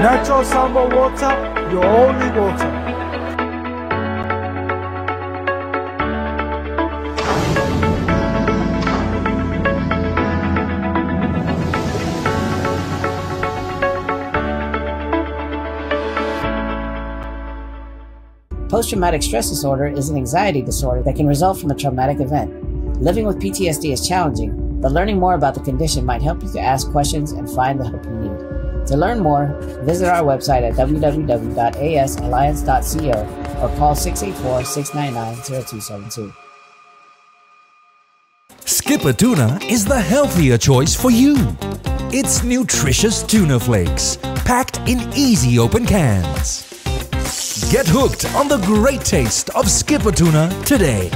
Natural samba water, your only water. Post-traumatic stress disorder is an anxiety disorder that can result from a traumatic event. Living with PTSD is challenging, but learning more about the condition might help you to ask questions and find the help you need. To learn more, visit our website at www.asalliance.co or call 684-699-0272. Skipper Tuna is the healthier choice for you. It's nutritious tuna flakes, packed in easy open cans. Get hooked on the great taste of Skipper Tuna today.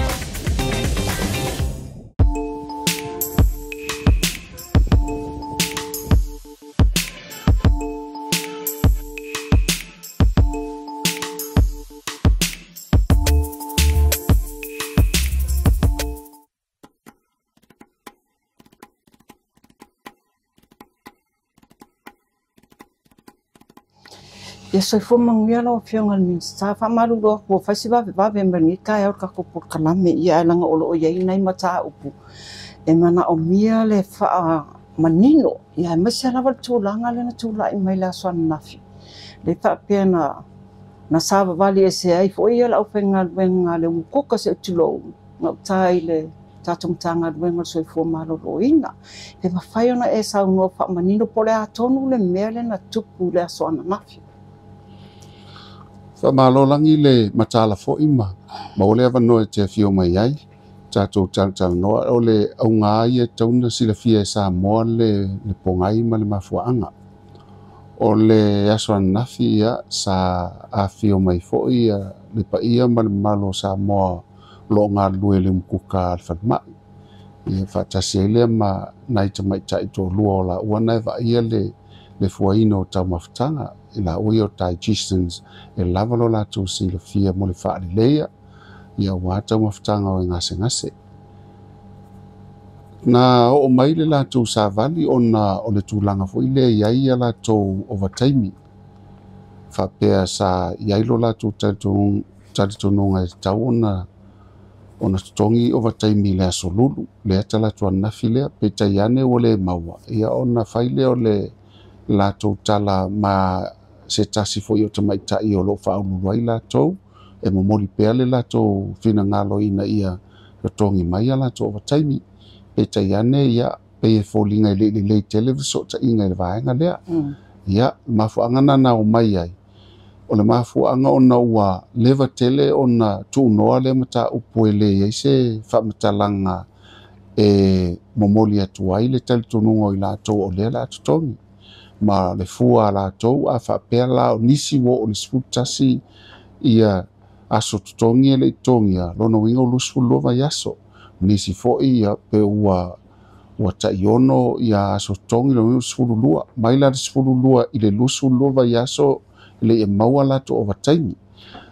Yes, I for mangialo fiangal min sa fa malu do ko fasiba va bemberni ka ya ka ko por kalame ya langa olo ya inai mata upu e mana o mia le fa manino ya masala wal tulanga le na tula i mai la swan nafi le fa pena na sa vali ese ai fo ia la ofenga venga le ko ka se tulo no tai le tatung tanga venga so fo malo roina e va fa ona e sa no fa manino pole a tonu le mele na tupu le swan nafi. Malolangi le matala fo ima ma ole ava no te fio mai ai tato tal no ole aunga ia tauna sila fia sa mo le pongai ma le mafuanga ole aswan nafi ia sa a fio mai fo ia le pa ia ma le malo sa mo lo nga lue le mkuka alfatma ia fa tasele ma nai mai tai to luola wana va ia le fuaino tau maftanga ila oio digestions e lavalo la tu si le fia mo le fa leia ia wata maftanga o ngase na o mai le la tu sa vali ona o le tulanga fo ile ia la to overtime fa pe sa ia la tu tatu ngai tauna ona tongi overtime le solulu le tala tu na file pe tayane o le mawa ia ona faile o le la tu tala ma se tasi fo yo tamai ta i o lo fa ulu wai la tau e mo mori pele la tau fina ngalo ina ia rotongi mai la tau wa taimi pe ta yane ia pe e folinga le televiso ta inga le vaenga lea ia mafu angana na o mai ai o le mafu anga ona ua leva tele ona tu noa le mata upuele ia se fa matalanga e momoli atu ai le tali tunungo i la tau o le la tutongi ma le fua la tou a fa pela o nisi wo o le sputasi ia aso tutongi le tongia lono wingo lusfu lova yaso nisi fo ia pe ua ta iono ia aso tongi lo lusfu lua mai la lusfu lua ile lusfu lova yaso le e maua la to overtime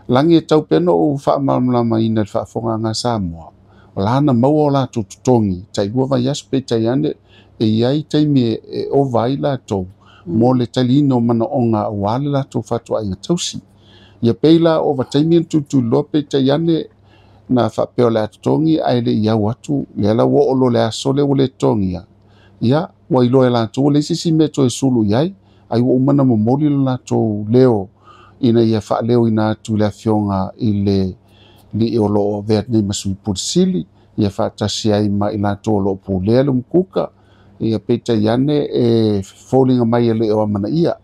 langi tau peno o fa mamla ina fa fonga nga Samoa lana maua la to tutongi tai lova yaso pe taiane e iai taimi e o vai la to mo le talino mana onga wale la to fatu ai tausi ia peila overtime tu lope tayane na fa peola tongi ai le ia watu le la wo lo le asole o le tongia ia wa ilo la to le sisi meto e sulu yai ai wo mana mo moli la to leo ina ia fa leo ina tu la fionga ile li o lo Vietnam sui pursili ia fa tasi ai ma ila to lo pulele mkuka ia peta yane e falling mai le o mana ia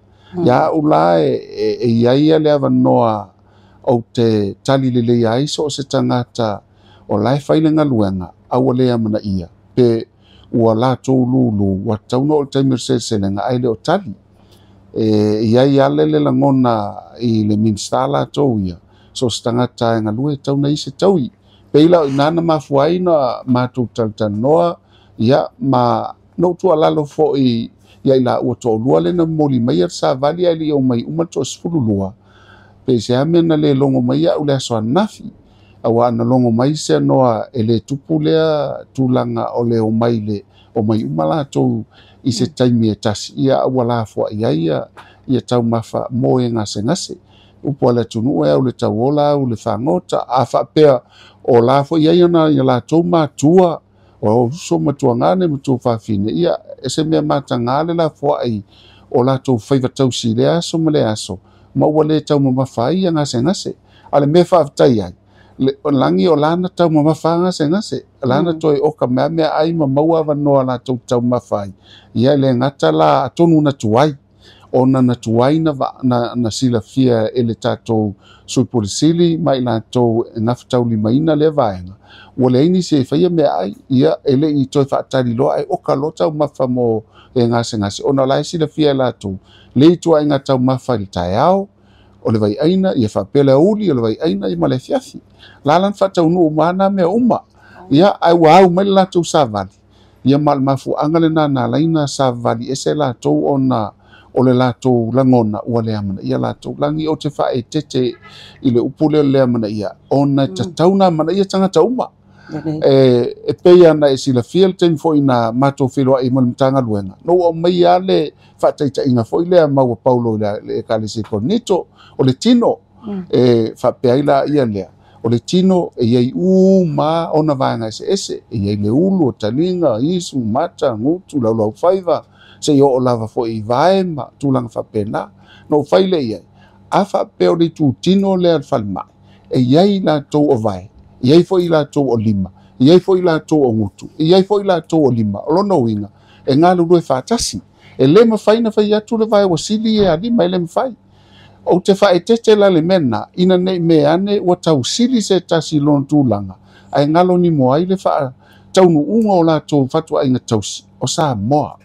ya ula ia le ava noa o te tali le ai so se tangata o lai failinga luenga au le mana ia pe ua la to lulu wa tauno o te merse lenga ai le o tali ia le langona i le minstala to ia so stangata nga lue tauna i se taui peila inana mafuai na matu taltanoa ia ma no tu alalo fo i ia ila o to lua le na moli mai sa vali ali o mai uma to sfulu lua pe se amena le longo mai au le so nafi awa na longo mai se noa ele tupulea tulanga o le o mai le o mai uma la to i se taimi e tasi ia wala fo ia ia tau mafa mo e ngase upo le tunu e o le tawola o le whangota a whapea o la fo ia ia la tau matua o so matua ngane matua whawhine ia e se mea matangale la fo ai o la tau whaivatau si le aso ma le aso ma ua le tau mamawhai ia ngase ale me whaafitai ai le langi o lana tau mamawha ngase lana toi o ka mea ai ma maua wanoa la tau mawhai ia le ngata la atonu na tuai ona na tuaina na sila fia ele tatou suipolisili mai latou ngafutau limaina le vaenga ua leini se faia mea ai ia ele i toi faatali loa ai oka lo tau mafa mo e ngase ona lai sila fia latou le tuainga tau mafa i taeao o le vaiaina ia faapele uli o le vaiaina i male fiafi lalan faataunu umana mea uma ia ai ua au mai le latou savali ia mafuaaga lenā nalaina savali ese latou ona o le latou lagona ua le amana ia latou lagi o te faaetete i le upu lea mana ia ona tatauna amana ia tagata uma e pei ana e silafia le taimi foʻi na matou feloaʻi ma le matagaluega no ua mai a le faataʻitaʻiga foʻi lea maua paulo i le ekalesi konito o le tino e faapea ai la ia lea o le tino e iai uma ona vaega ese e iai le ulu o taliga isu mata gutu laulau faiva se o lava foʻi i vae ma tulaga faapena no fai leʻi ai a faapea o le tutino lea le falemaʻi e iai latou o vae iai foʻi latou o lima iai foʻi latou o gutu iai foʻi latou o lima o lona uiga e galulu e fatasi e lē mafaina fai atu le vae ua sili e alima e le mafai o te faetete la le mena ina nei me ane ua tausili se tasi lona tulaga ae galo ni mo ai le faataunuuga o latou fatuaiga tausi o Samoa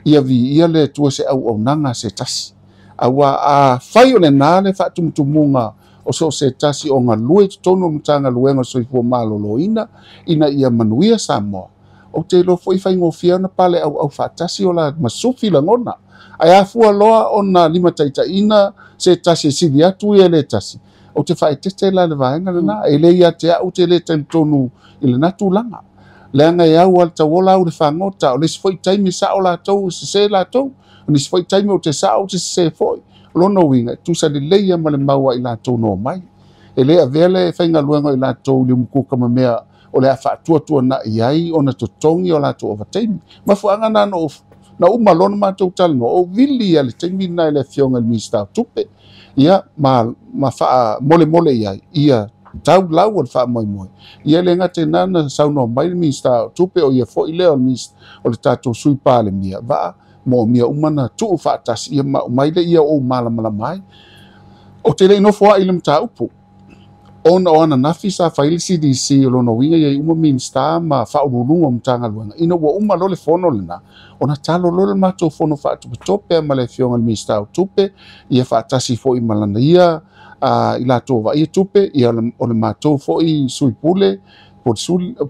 ia viia le tua se auaunaga se tasi aua a fai o lenā le faatumutumuga o so se tasi o galue totonu o matagaluega o soifua malōlōina ina ia manuia Samoa o te lo foʻi faigofia ona pale auau faatasi o la masufi lagona ae afua loa ona lima taʻitaʻina se tasi e sili atu ia le tasi o te faetete la le vaega lenā e lē ia te aʻu te lē tamitonu i lenā tulaga leaga e au a le tauola au le fagota o lesi foʻi taimi saʻo latou sesē latou o nisi foʻi taimi o te saʻo o te sesē foʻi lona uiga e tusa leleia ma le maua i latou no mai e lē avea le faigaluega i latou liumukuka ma mea o le a faatuatuanaʻi ai ona totogi o latou ovataimi mafuaga na uma lona matou talanoa o vili ia le taimi na i le afioga i le minista tupe ia ma faa mole ia ia tau lau o le faamoemoe ia le gatena na saunoa mai le minista tupe o ia foʻi lea o le tatou sui palemia vaa mo mia uma na tuu faatasi ia maʻu le ia ou malamalama ai o te leʻi nofo aʻi le mataupu ona o ana nafi sa fai le CDC o lona uiga iai uma minista ma faaululuga o matagaluega ina ua uma lo le fono lenā ona talolo le matou fono faatopetope ma le afioga le minista o tupe ia faatasi foʻi ma lana ia i latou avaia tupe ia o le matou foʻi suipule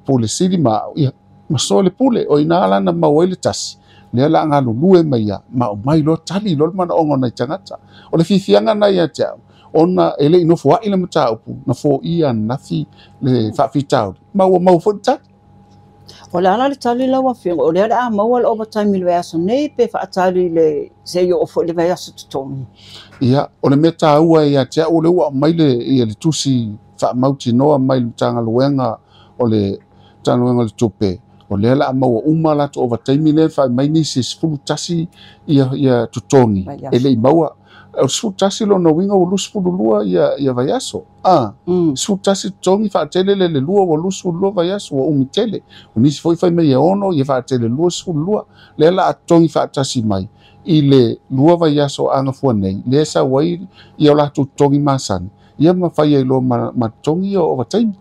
pulesili ma ia maso le pule o inā lana mau ai le tasi lea la agalulue ma ia maʻu mai lo tali lo le manaʻoga nai tagata o le fifiaga nai a te aʻu ona e leʻi nofo aʻi le mataupu na foʻia nafi le faafitauli ma ua mau foʻi tali o le ala le tali lau afioga o lea le a maua le overtime i le vaeaso nei pe faatali le se io o foʻi le vaeaso totogi ia o le mea tāua ia te aʻu o le ua mai ia le tusi faamautinoa mai le matagaluega o le matagaluega o le tupe o lea la maua uma latou overtime le faamai nisi sefulu tasi ia totogi e leʻi maua o sefulutasi lona uiga ua lusefululua ia vaiaso sefulutasi totogi faatele le lelua ua lusefululua vaiaso ua umitele o nisi foʻi fai mai e ono ia faatele lua sefululua lea la atotogi faatasi mai i le lua vaiaso agafua nei lea sauai ia o latou totogi masani ia mafai ai loa matotogi o overtime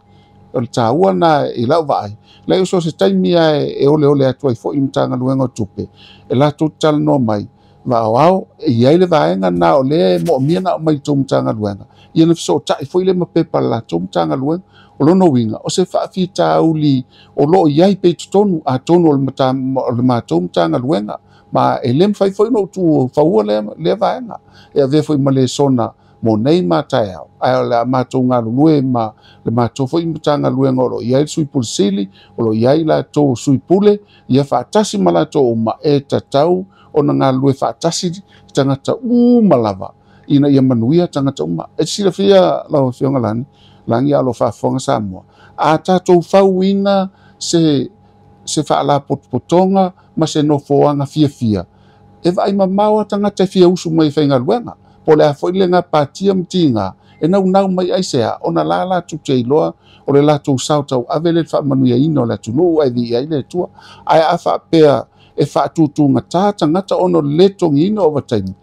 o le tāua na i lau vaai lai o so se taimi a e oleole atu ai foʻi matagaluega o tupe e latou talanoa mai vaoao e iai le vaega na o lea e moʻomia na o mai tou matagaluega ia na fesootaʻi foʻi le mapepa le latou matagaluega o lona uiga o se faafitauli o loo iai pei totonu atonu o le matou matagaluega ma e lē mafai foʻi no utu faua lea vaega e avea foʻi ma lē sona mo nei mataeao ai le matou galulue ma le matou foʻi matagaluega o loo iai sui pulisili o loo iai latou sui pule ia faatasi ma latou uma e tatau ona galulue faatasi tagata uma lava ina ia manuia tagata uma e silafia lauafioga lani a lo faafofoga Samoa a tatou fauina se faalapotopotoga ma se nofoaga fiafia e vai mamao tagata fia usu mai faigaluega po le a foʻi le gapatia ma tiga e naunau mai ai sea ona la latou te iloa o le latou sautau ave le faamanuiaina o le atunuu ai vi'i ai le atua ae a faapea e faatutugatā tagata ona le togiina overtime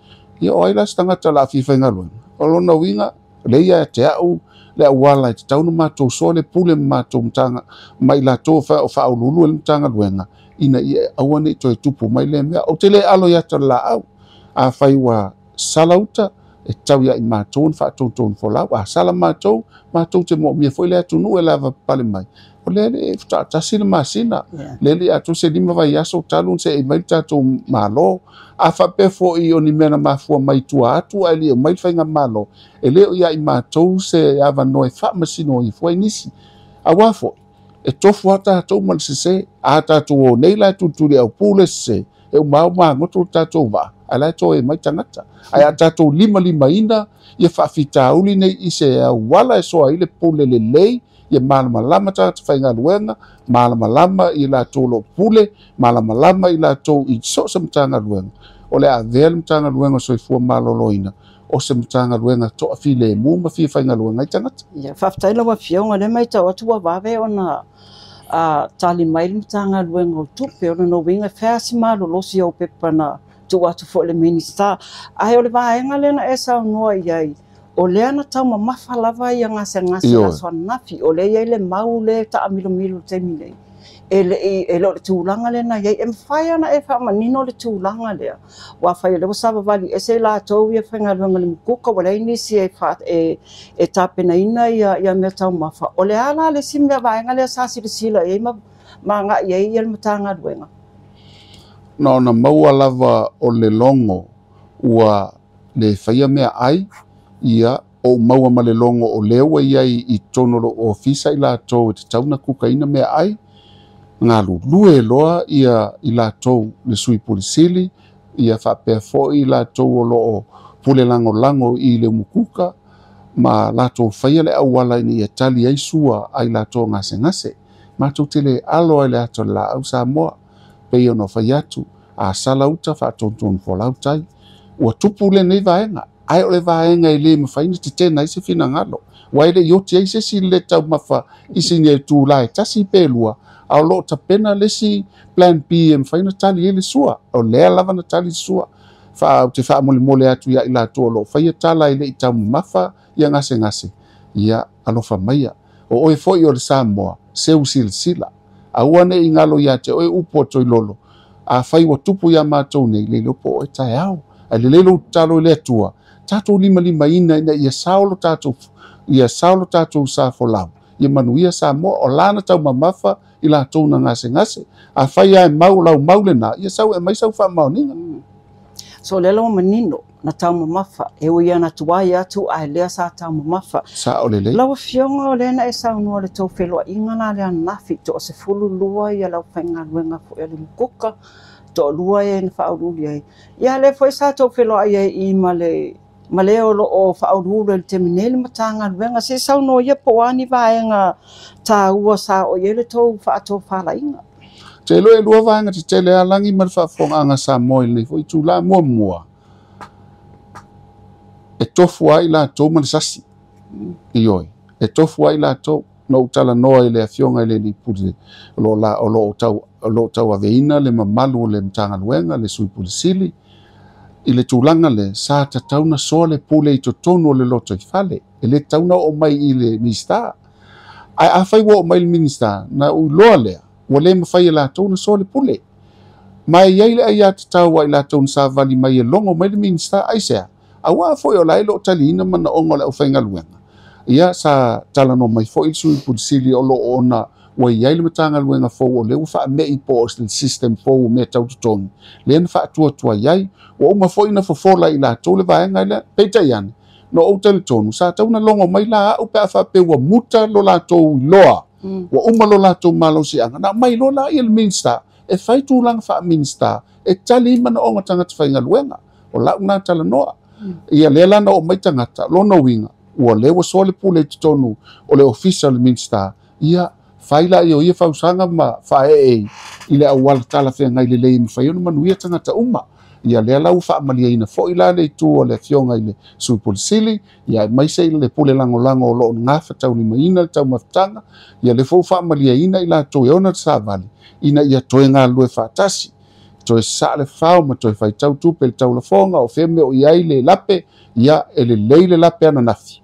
ia o ai la se tagata laafia faigaluega o lona uiga leia te a'u le auala e tatau na matou soa le pule ma matou mataga mai latou o faaululu le matagaluega ina ia aua nei toe tupu mai le mea o te lē alo ia te la'au afai ua salauta e tau ia i matou na faatoutou folau a sala matou te mo'omia fo'i le atunuu e lava pale mai o le le taatasi le masina le le atou se lima vai aso talu se e mai tatou malo a faapea fo'i o ni mea na mafua mai tua atu ai le mai faiga malo e le o ia i matou se avanoa e faamasino i foi nisi auā fo'i e tofu a tatou ma le sesē a tatou o nei la tutuli au pule sesē e umao magoto le tatou va'a a la to e mai tagata ai a tatou ina ia faafitauli nei i se auala e soa ai le pule lelei ia malamalama tagata faigaluega malamalama i latou loo pule malamalama i latou i so se matagaluega o le avea le matagaluega soifua malōlōina o se matagaluega to'afi lemu ma fia faigaluega ai tagata ia faafetai lau afioga le mai tau atu avave ona tali mai le matagaluega o tupe ona nouiga feasi malolosi au pepa na tu atu fo'i le minista ae o le vaega lena e saunoa i ai o lea na tau mamafa lava ia gasegase aso anafi o lea iai le mau le ta'amilomilu le taimi nei e lo le tulaga lena iai e mafai ana e fa'amanino le tulaga lea ua fai le savavali ese latou ia faigaluega le mukuka ua lei nisi e tapenaina ia mea taumafa o le a la le simi vaega lea sa silasila iai maga'i ai ia le matagaluega na ona maua lava o le longo ua le faia mea ai ia o maua ma le longo o lea ua iai i tono lo ofisa i latou e tatauna kukaina mea ai galulue e loa ia i latou le sui pulisili ia faapea fo'i i latou o loo pule lagolago i le umukuka ma latou faia le auala ina ia tali ai sua ai latou gasegase matou tele alo ai le ato le la'au Samoa pei ona fai atu a salauta faatoutonu folau tai ua tupu lenei vaega ae o le vaega i lē mafaina tetena ai se finagalo ua ai le ioti ai sesi le taumafa isini ai tula e tasi pelua a o loo tapena lesi plan B e mafaina tali ai le sua o lea lava na tali sua te faamolemole atu ia i latou o loo faia tala ai le'i taumamafa ia gasegase ia alofa maia o oe fo'i o le Samoa seu silasila aua ne'i galo iā te oe upu o toilolo a fai ua tupu ia matou nei le lopo o e taeao ai le lelo talo i le atua tatou ina ina ia saolo tatou sa folau ia manuia Samoa o lana taumamafa i latou na gasegase a fai ae mau lenā ia sau e mai sau faamaoniga so le lo manino na taumamafa e ua ia na tuai atu ae lea sa taumamafa sa o lelei lau afioga o lena e saunoa le tou feloaʻiga la le anafi toʻasefululua ia lau faigaluega fo'i a le mukuka toʻalua e na fa'aululi ai ia le fo'i sa tou feloaʻi ai i ma le o lo'o fa'aululu le teminei le matagaluega se saunoa ia po ani vaega tāua sa o ia le tou fa'atofalaʻiga te lo e lua vaega tetele alagi ma le fa'afogaaga Samoa i lenei fo'i tula muamua e tofu ai latou ma le sasi i oe e tofu ai latou nou talanoa i le afioga i le lipule o loo tau aveina le mamalu o le matagaluega le sui pulisili i le tulaga le sa tatauna soa le pule i totonu o le loto i fale e le tauna o mai i le minista ae afai ua o mai le minista na uiloa lea ua lē mafai e latou na soa le pule ma iai le ai iā tatau ai latou na savali mai e logo mai le minista ai sea auā fo'i o lai lo'o taliina manaʻoga o le ʻaufaigaluega ia sa talanoa mai fo'i le sui pulisili o lo'o ona ua iai le matagaluega fou o le ua fa'ame'i po o le system fou mea tautotogi lea na fa'atuatua ai ua uma fo'i na fofola i latou le vaega i le peitai ane no o tele tonu sa tau na longo mai la o pe fa pe wa muta lo la to loa wa uma lo la to malo si anga na mai lo la il minsta e fai tu lang fa minsta e tali mana o ngata fa inga luenga o la una tala noa ia lela na o mai tangata lo no winga o le wo sole pule tonu o le official minsta ia faila io ia fausanga ma fa ile awal tala fe ngai le mi fa yo manuia tangata uma ia le lau fa malia ina fo ila le tu o le fionga ile su polisili ia mai se le pule lango lo nga fa tau ni maina tau maftanga ia le fo fa malia ina ila to yona sa vale ina ia to nga lu fa tasi to sa le fa ma to fa tau tu pel tau la fonga o feme o ia ile lape ia ele leile lape ana nafi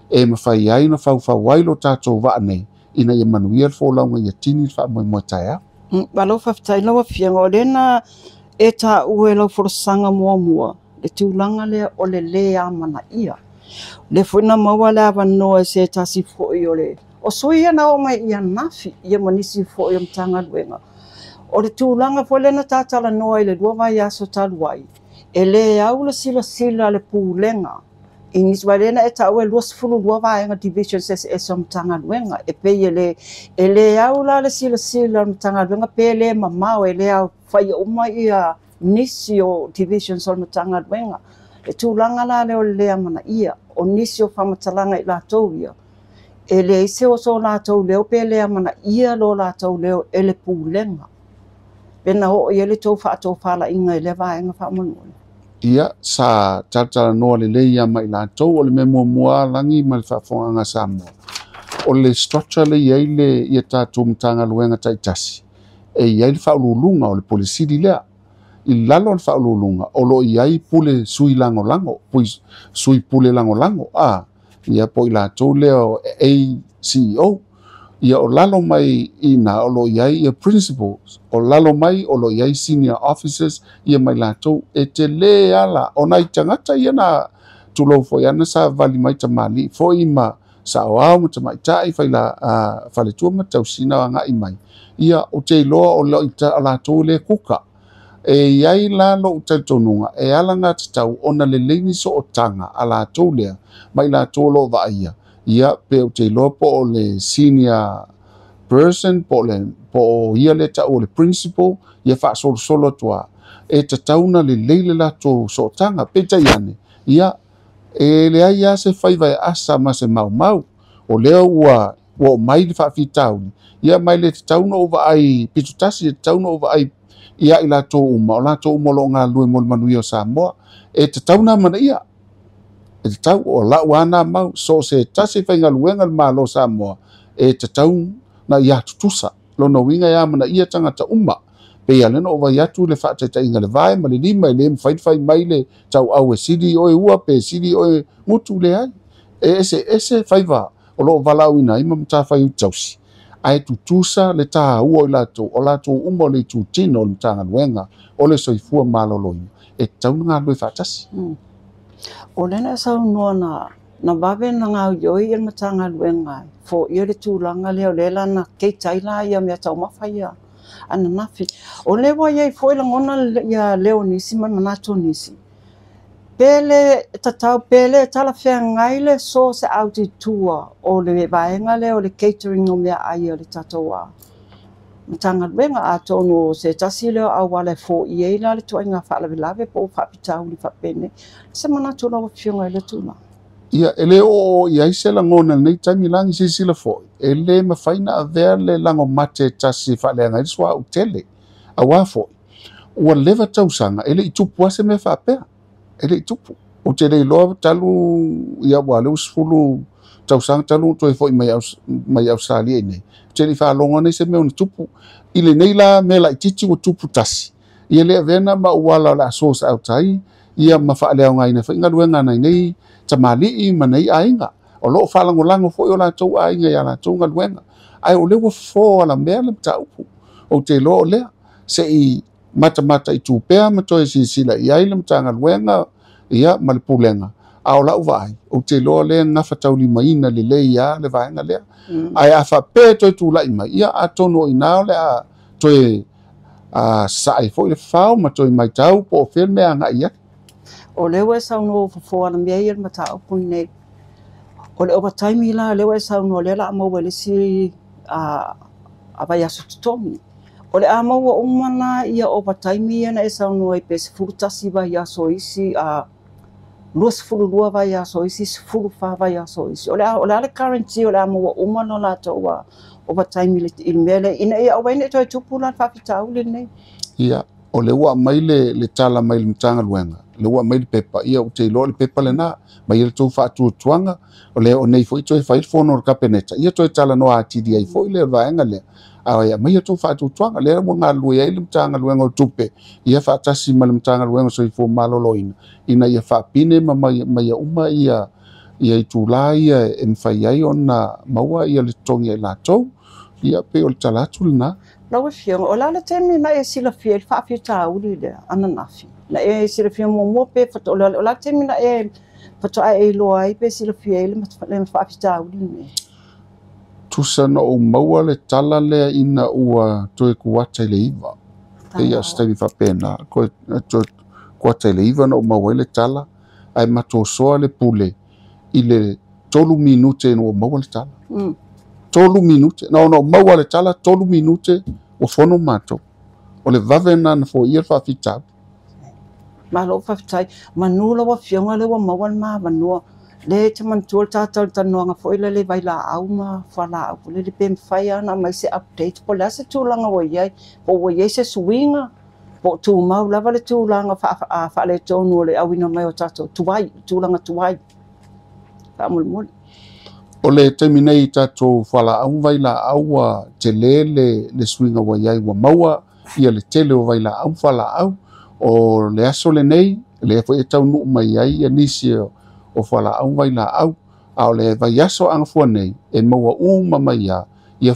e ma fa ia ina fa wailo tato va nei ina ia manuia fo launga ia tini fa mo taia balo fa tai no fianga o lena e ta ue lau forosanga mua le tūlanga lea o le lea mana ia. Le fuina maua lea wanoa se ta si fōi o le. O sui ana o mai ia nafi, ia manisi fōi o mtanga luenga. O le tūlanga fo lena tātala noa i le dua vai aso taluai. E le au le sila le pūlenga. Inis walena e ta ue luas fulu dua vai nga division SS o mtanga luenga. E pe e le au la le sila o mtanga luenga pe le mamao e le au fai uma ia nisi o division sol matanga luenga. E tūlanga la leo lea mana ia. O nisi o whamatalanga i la tau ia. E le ise o so la tau leo pe lea mana ia lo la tau leo e le pūlenga. Pena ho ia le tau whaatou whala inga i le vaenga whamanuani. Ia sa tala noa le leia mai la tau o le me mua langi ma le whaafonga Samoa. O le structure le iai le ia tātou mtanga luenga taitasi. E iai le whaululunga o le polisiri lea. I lalo le whaululunga o lo iai pule sui lango, sui pule lango. Ia po i la tau leo CEO. Ia o lalo mai ina o lo iai ia principals. O lalo mai o lo iai senior officers ia mai la tau e te le ala. O nai tangata ia na tulo fo iana sa vali mai tamali. Fo ima sa oao ma tamai tai whai la whale tua ma tau sina nga i mai. Ia o te loa o lo ita la tau le kuka. E iai la lo utai tonunga. E ala ngā tau ona le leini so o tanga a la tau lea. Mai la tau lo va ia. Ia pe o te loa po o le senior person, po ia le tau o le principal, ia wha solo tua. E ta tauna le leile la tau so o tanga, pe ta iane. Ia e le ai a se whaiwai asa ma se mau. O leo ua mai le whaafi tauni. Ia mai le tauna o va ai pitutasi, le tauna o va ai ia i la tau uma. O la tau uma lo ngā lue mol manui o Samoa. E ta tauna mana ia. E te tau o la wana mau so se tasi whainga luenga ma lo Samoa. E te tau na ia tutusa. Lo na winga ia mana ia tangata uma. Pe ia lena o vai atu le whaata ta inga le vai, ma le lima i le mwhai mai le tau au e siri o e ua, pe siri o e mutu le ai. E ese whaiva o lo walau ina ima mta whai utausi. Ai tutusa le taha ua i lato, o lato uma le tutino o le tanga luenga, o le soifua malolo ina. E tau ngā lue whaatasi. O lena sau noa na wawe na ngā ioi il matanga luenga. Fo ia le tūlanga leo lela na kei taila ia mea tau mawhai ia. Ana nafi. O lewa iai fo ila ngona ia leo nisi man manato nisi. Pele tatau pele tala whea ngaile so se auti tua o le vaenga leo le catering o mea aia le tatoa. Matanga luenga a tono se tasi leo au wale fo iei la le tua inga whaalawe po whapitau li whapene. Se manato lawa whiunga le tūna. Ia ele o iai se langona nei taimi langi sisila foi. Ele mawhaina a vea le lango mate tasi whaaleanga i swa utele. A wā foi. Ua lewa tausanga ele i tupu ase me whapea. Ele i tupu. O te rei loa talu ia wale usfulu tausanga talu toi foi mai au sali e nei. Te rei whaalonga nei se meo ni tupu. Ile nei la me la i titi o tupu tasi. Ia lea vena ma uala la sosa au tai. Ia ma whaalea ngai na whainga luenga nei nei. Tamali i manei ainga. O loo whalango foi o la tau ainga ia la tau ngaluenga. Ai o lewa fō ala mea le mta upu. O te loo lea. Se i mata i tūpea matoe si sila i ai le mta ngaluenga ia ma le pulenga. A o lau vai. O te loo lea ngafa tau li maina le le ia le vaenga lea. Ai a whape toi tū lai mai. Ia a tono i nao lea toi sae foi le whao matoe mai tau po o whir mea nga ia. o lewa sauno fo ana mea ia mata upu nei o le overtime la lewa sauno le la mo wele si a vai aso totomi o le ama wa umana ia overtime ia na sauno e pese furutasi vai aso isi luas fulu lua vai aso isi fulu fa vai aso isi o le currency o le ama wa umana la to wa overtime le mele ina ia o wene to tupula fa fitau le nei ia o le ua mai le tala mai le mtanga luenga le ua mai le pepa ia o te ilo le pepa le na mai le tau whaatu tuanga o le o nei fo i toi whaid fono ka peneta ia toi tala no a tidi ai fo i le vaenga le a ia mai tau whaatu tuanga le mo ngā lue ai le mtanga luenga o tupe ia whaatasi ma le mtanga luenga so i fo malolo ina ia whaapine ma mai uma ia i tūla ia e mwhai ai o na maua ia le tongi ai lātou ia pe o le talatu le na lawa fianga o la temi na e sila fia fa fia tauli le ana nafi na e sila fia mo pe fa o la temi na e fa to ai lo ai pe sila fia le fa fia tauli ne tusa no o maua le tala le ina ua toe kuata le iva e ia stemi fa pena ko kuata le iva no maua le tala ai mato soa le pule i le tolu minute no maua le tala tolu minute no maua le tala tolu minute o fono mato o le vavena na fo ia fa fita ma lo fa fita manula wa fianga le wa mawal ma manua le te man tul ta no nga fo ile le vai la au ma fa la au le pem fai ana mai se update po la se tu langa wo ye po wo ye se swinga po tu mau la vale tu langa fa le tonu le au ina mai o tato tu langa tu vai fa mul o le terminei tatou whala au vai la aua te le swinga wa iai wa maua ia le tele o vai la au whala au o le aso le nei le fo e tau nuu mai ai ia nisi o whala au vai la au a le vai aso anga fua nei e maua mama ia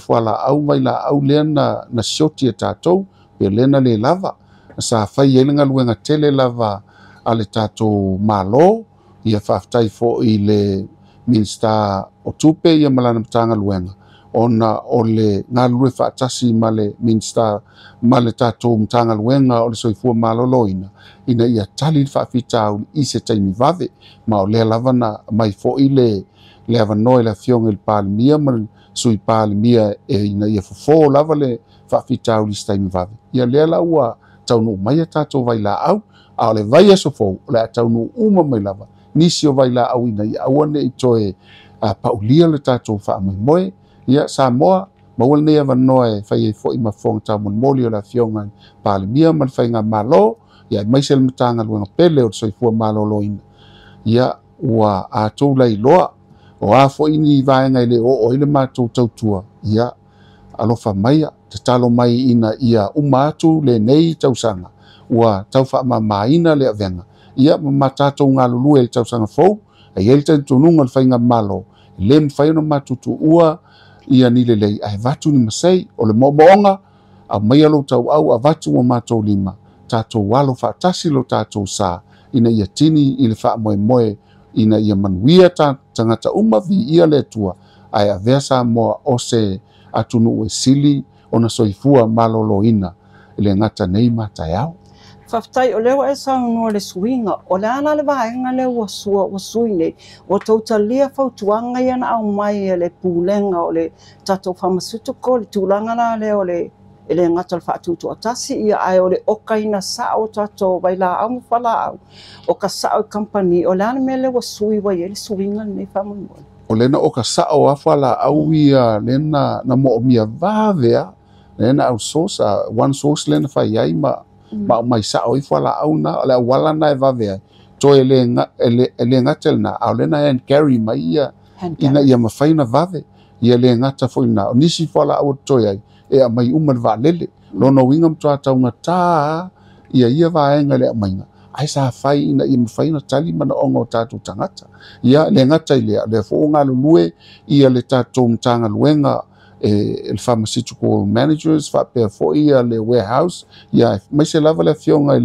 whala au vai la au lea na sioti e tatou pe lena le lava sa fai elenga luenga tele lava a le tatou malo ia whaftai fo i le Minsta o tupe ia malana mtanga luenga ona o le ngā lue whaatasi ma le Minsta ma le tatou mtanga luenga o le soifua maloloina ina ia tali whaafitau i se taimi vave ma o le lavana mai fo i le avanoe le fionga il palimia ma sui palimia e ina ia fofo lava le whaafitau i se taimi vave ia le la ua taunu mai a tatou vai la au a o le vai aso fo o le taunu uma mai lava nisi o vai la au ina ia awane i toe paulia le tatou whaamoe ia sa moa mawal nei avanoe whai e fo i mawhong tamon moli o la fionga palimia ma le whainga malo ia mai se le matanga luenga pele o soifua malolo ina ia ua a tau lai loa o a fo ini vaenga ile o ile mātou tautua ia alofa maia te talo mai ina ia umatu le nei tausanga ua tau whaamamaina le avenga ia matatou ngā lulu e tausanga fou e ele tununga le whainga malo le mwhaino matutu ua ia ni lelei ai vatu ni masei o le moonga a mai alo tau au a vatu o mātou lima tatou walo whaatasi lo tatou sa ina ia tini i le whaamoe ina ia manuia tangata umavi ia le tua ai a vea sa moa o se atunu e sili o na soifua malolo ina le ngata nei matai au Faftai o lewa e saunua le swinga o le ana le vaenga le ua sui nei o tautalia fautuanga ia na au mai le pulenga o le tatou pharmaceutical le tūlanga na le o le ele ngata le whaatutu atasi ia ai o le okaina sa o tatou vai la au mwhala au o ka sa o company o le ana me le ua sui wa ia le swinga nei whamunua o lena o ka sa o awhala au ia lena na mo mia vavea lena au sosa one source lena whai ai ma mai sa o ifala au na la wala na vavea to ele ngatel na au lena and carry mai ia ina ia mafaina vave ia le ngata foi na nisi fala au to ai e mai umar valele lo no wingam to ata ngata ia vaenga le mai ai sa fai ina ia mafaina tali mana ongo tatu tangata ia le ngata le fo nga lue ia le tatu mtanga luenga el pharmaceutical managers fa pe fo ia le warehouse ia mai se lava le fionga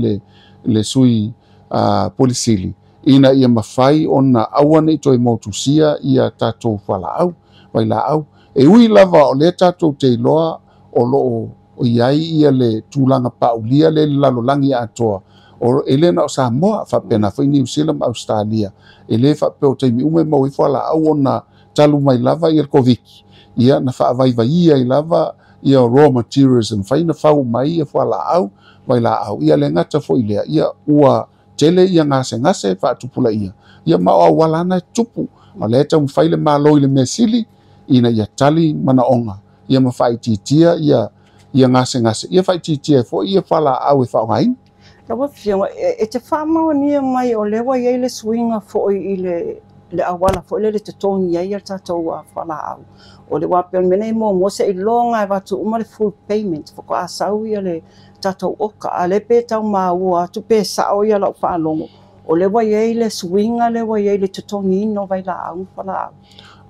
le sui polisili ina ia mafai ona awane to motusia ia tatou fala au vai la au e ui lava o le tatou te loa o lo o iai ia le tūlanga paulia le lalolangi atoa o ele na Samoa fa pena fa New Zealand Australia ele fa pe o taimi ume mo i fala au na talu mai lava i Covid ia na fa vai ia i lava ia raw materials and fa ina fa mai e fala au vai la au ia le ngata fo ile ia ua tele ia ngase fa tupula ia ma o wala na tupu o le tau faile ma lo ile mesili ina ia tali mana onga ia ma fai titia ia ngase ia fai titia fo ia fala au e fa ngai Lawa fianga e te whamau nia mai o lewa iei le swinga fo i le awala fo le te tongi iei al tātou a whala au. O le wapea mene mo se i longa e watu umare full payment fo ko asau ia le tātou oka. A le pe tau maua tu pe sao ia lau whalongo. O lewa iei le swinga lewa iei le te tongi ino vai la au whala au.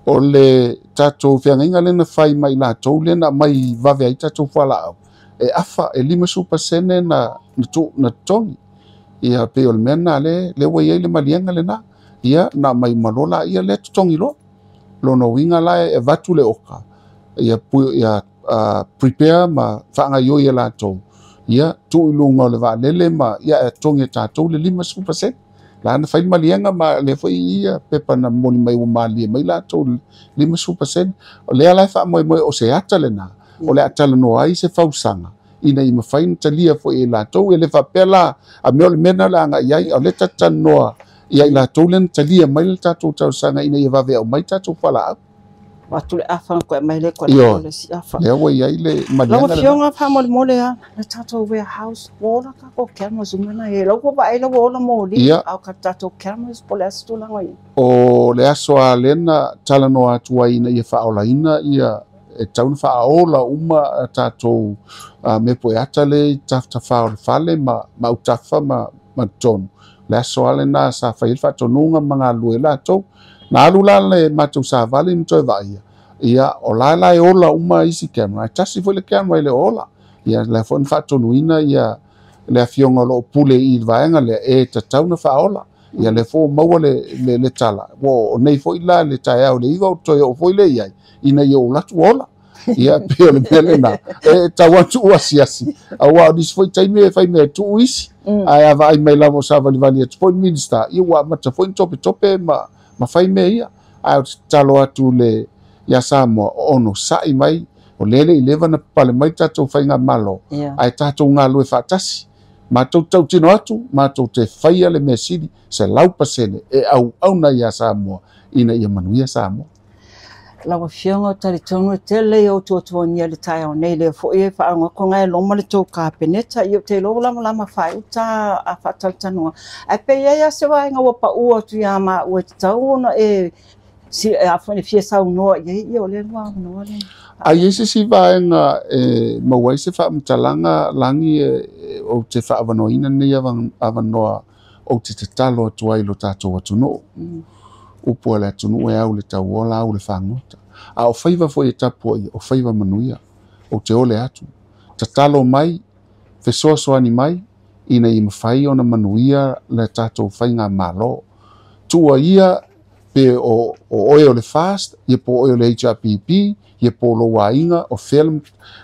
O le tātou whianga inga lena whai mai la tau lena mai vave ai tātou whala au. E afa e 5% na tongi ia pe o mena le wa ia le malianga le na ia na mai malola ia le tongi lo no winga la e vatu le oka ia prepare ma fanga yo ia la to ia tu lunga le va le ma ia tongi tatou le 5% la na fai malianga ma le foi ia pepa na moni mai o mali mai la to 5% o le ala fa mo o se ata le na o le atala no ai se fausanga ina i mawhain talia fo e la tau e le whapela a meo le mena la anga iai o le tatanoa ia i la tau len talia mai le tatou tausanga ina i wawe au mai tatou whala au Watu le afa ko mai le ko le si afa lea wa iai le malianga Lawa fionga wha mole a le tatou warehouse wola ka ko cameras umana e lau ko ba e lau wola mo li au ka tatou cameras po le astu langa i o le aso a lena talanoa atua ina i whaola ina ia e taun whaola uma tātou me poe ata le tafta whaole whale ma utafa ma tonu. Le aso ale nā sa whail whatonunga mga lue la tau. Nā alu la le matou sa vale ni toi vaia. Ia o la e ola uma isi camera. Tasi fo le camera i le ola. Ia le fo ni whatonuina ia le afionga lo pule i vaenga le e tatau na whaola. Ia le fo maua le tala. Wo nei fo ila le tai au le iwa o toi o fo ile iai. Ina ia o latu ola. Ia pe le mele na e tawatu asiasi awa dis foi taime fai me tu isi ai ava ai mai lavo sa vali vali at point minister ia wa mata foi tope ma fai me ia ai talo atu le ya Samoa ono sai mai o lele 11 pale mai tatou fai nga malo ai tatou nga lue fatasi ma tau tino atu ma te fai le mesidi se lau pasene e au na ya Samoa ina ia manuia Samoa Lawa fionga tari tonu te le o tuatua nia le tai o nei le fo e whaanga ko ngai loma le tau ka peneta i o te lo lama whai uta a whatau tanua. A pe ia se wainga wapa ua tu ia ma ua te tau ona e si a whane fia sau noa i o le noa noa le. A iese si vaenga mawai se wha mtalanga langi o te wha avanoina nei avanoa o te talo atua i lo tātou atu no. Upo le tunu e au le tau ola au le whangota. A o whaiva fo e tapu ai, o whaiva manuia, o te ole atu. Ta talo mai, fesoasoani mai, ina i mawhai o na manuia le tātou whainga malo. Tua ia pe o oe o le fast, ia po oe o le HRPP, ia po lo wainga o film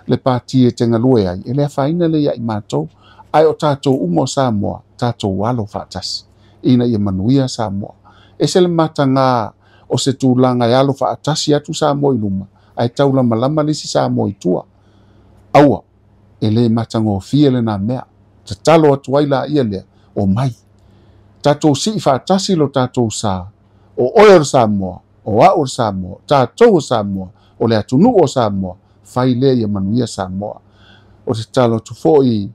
le pāti e tenga lue ai. E le whaina le ia i mātou, ai o tātou umo Samoa, tātou walo whātasi. Ina i manuia Samoa. E se le matanga o se tūlanga e alo whaatasi atu Samoa i luma. Ai taula malama lisi Samoa i tua. Aua, e le matanga o fia le nā mea. Ta talo atu aila ia lea, o mai. Tātou si i whaatasi lo tātou sā. O oe o Samoa, o a o Samoa, tātou o Samoa, o le atunu o Samoa. Whai lea ia manuia Samoa. O te talo tu fo i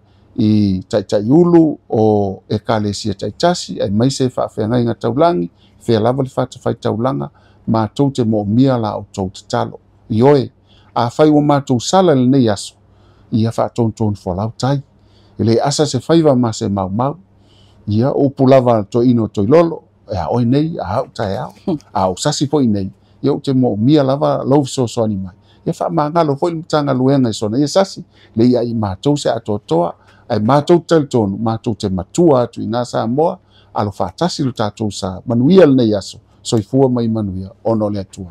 tai ulu o e kālesia taitasi, ai mai se whaafengai ngā taulangi, whea lava le whata whai taulanga, mātou te mo mia la o tau te talo. I oe, a whai o mātou sala le nei aso, ia whaatonton whalau tai. I le asa se whaiva ma se mau, ia o pulava to ino toi lolo, e a oe nei, a hau tai au, a o sasi po i nei, ia o te mo mia lava lau so ni mai. Ia wha mangalo fo i mtanga luenga i sona, ia sasi, le ia i mātou se atotoa, ai mātou tautonu, mātou te matua atu i nā Samoa, alo whaatasi lo tātou sa manuia le nei aso, so i fua mai manuia, ono le atua.